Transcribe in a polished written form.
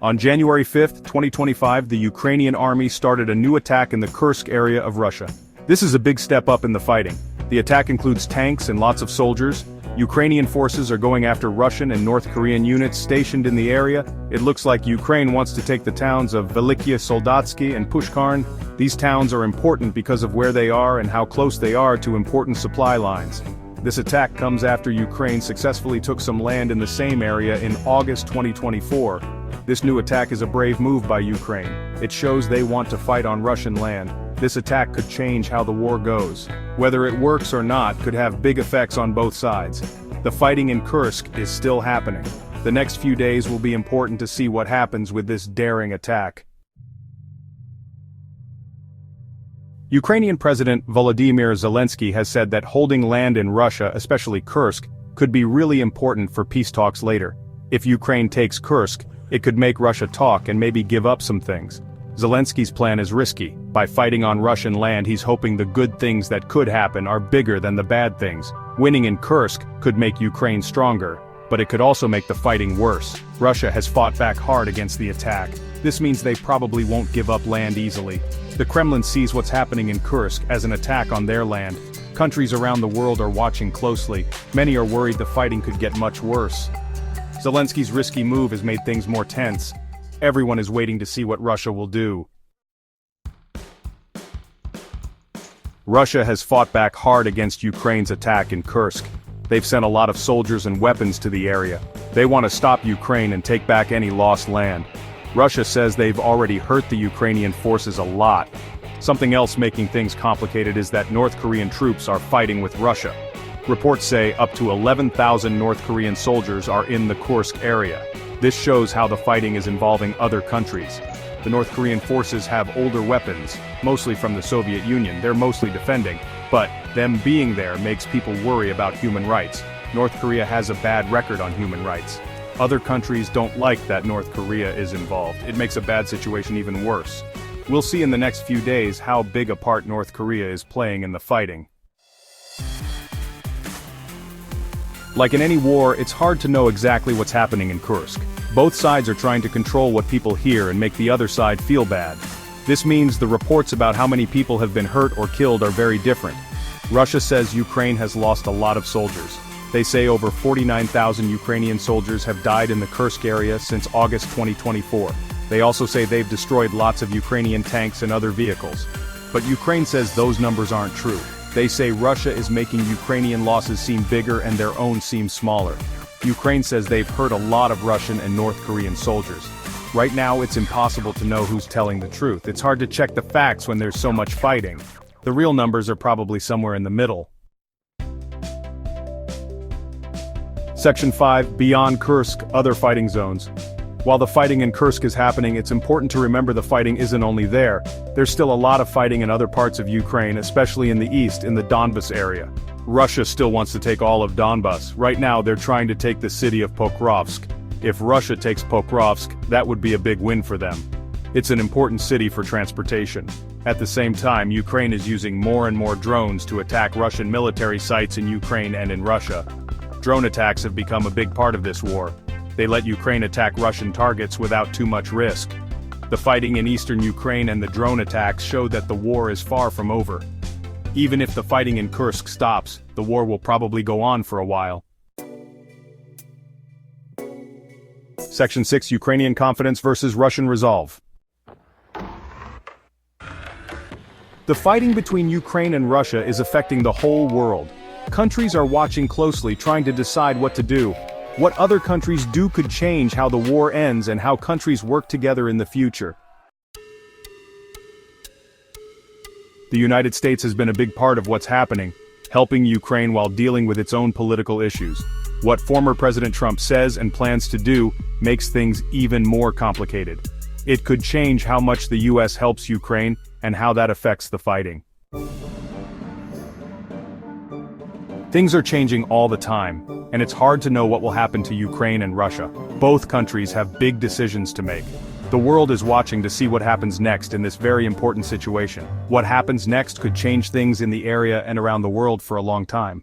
On January 5, 2025, the Ukrainian army started a new attack in the Kursk area of Russia. This is a big step up in the fighting. The attack includes tanks and lots of soldiers. Ukrainian forces are going after Russian and North Korean units stationed in the area. It looks like Ukraine wants to take the towns of Velikie Soldatsky and Pushkarn. These towns are important because of where they are and how close they are to important supply lines. This attack comes after Ukraine successfully took some land in the same area in August 2024. This new attack is a brave move by Ukraine. It shows they want to fight on Russian land. This attack could change how the war goes. Whether it works or not could have big effects on both sides. The fighting in Kursk is still happening. The next few days will be important to see what happens with this daring attack. Ukrainian President Volodymyr Zelensky has said that holding land in Russia, especially Kursk, could be really important for peace talks later. If Ukraine takes Kursk, it could make Russia talk and maybe give up some things. Zelensky's plan is risky. By fighting on Russian land, he's hoping the good things that could happen are bigger than the bad things. Winning in Kursk could make Ukraine stronger, but it could also make the fighting worse. Russia has fought back hard against the attack. This means they probably won't give up land easily. The Kremlin sees what's happening in Kursk as an attack on their land. Countries around the world are watching closely. Many are worried the fighting could get much worse. Zelensky's risky move has made things more tense. Everyone is waiting to see what Russia will do. Russia has fought back hard against Ukraine's attack in Kursk. They've sent a lot of soldiers and weapons to the area. They want to stop Ukraine and take back any lost land. Russia says they've already hurt the Ukrainian forces a lot. Something else making things complicated is that North Korean troops are fighting with Russia. Reports say up to 11,000 North Korean soldiers are in the Kursk area. This shows how the fighting is involving other countries. The North Korean forces have older weapons, mostly from the Soviet Union. They're mostly defending, but them being there makes people worry about human rights. North Korea has a bad record on human rights. Other countries don't like that North Korea is involved. It makes a bad situation even worse. We'll see in the next few days how big a part North Korea is playing in the fighting. Like in any war, it's hard to know exactly what's happening in Kursk. Both sides are trying to control what people hear and make the other side feel bad. This means the reports about how many people have been hurt or killed are very different. Russia says Ukraine has lost a lot of soldiers. They say over 49,000 Ukrainian soldiers have died in the Kursk area since August 2024. They also say they've destroyed lots of Ukrainian tanks and other vehicles. But Ukraine says those numbers aren't true. They say Russia is making Ukrainian losses seem bigger and their own seem smaller. Ukraine says they've hurt a lot of Russian and North Korean soldiers. Right now it's impossible to know who's telling the truth. It's hard to check the facts when there's so much fighting. The real numbers are probably somewhere in the middle. Section 5, Beyond Kursk, Other Fighting Zones. While the fighting in Kursk is happening, it's important to remember the fighting isn't only there. There's still a lot of fighting in other parts of Ukraine, especially in the east, in the Donbas area. Russia still wants to take all of Donbas. Right now they're trying to take the city of Pokrovsk. If Russia takes Pokrovsk, that would be a big win for them. It's an important city for transportation. At the same time, Ukraine is using more and more drones to attack Russian military sites in Ukraine and in Russia. Drone attacks have become a big part of this war. They let Ukraine attack Russian targets without too much risk. The fighting in eastern Ukraine and the drone attacks show that the war is far from over. Even if the fighting in Kursk stops, the war will probably go on for a while. Section 6, Ukrainian confidence versus Russian resolve. The fighting between Ukraine and Russia is affecting the whole world. Countries are watching closely, trying to decide what to do. What other countries do could change how the war ends and how countries work together in the future. The United States has been a big part of what's happening, helping Ukraine while dealing with its own political issues. What former President Trump says and plans to do makes things even more complicated. It could change how much the US helps Ukraine and how that affects the fighting. Things are changing all the time, and it's hard to know what will happen to Ukraine and Russia. Both countries have big decisions to make. The world is watching to see what happens next in this very important situation. What happens next could change things in the area and around the world for a long time.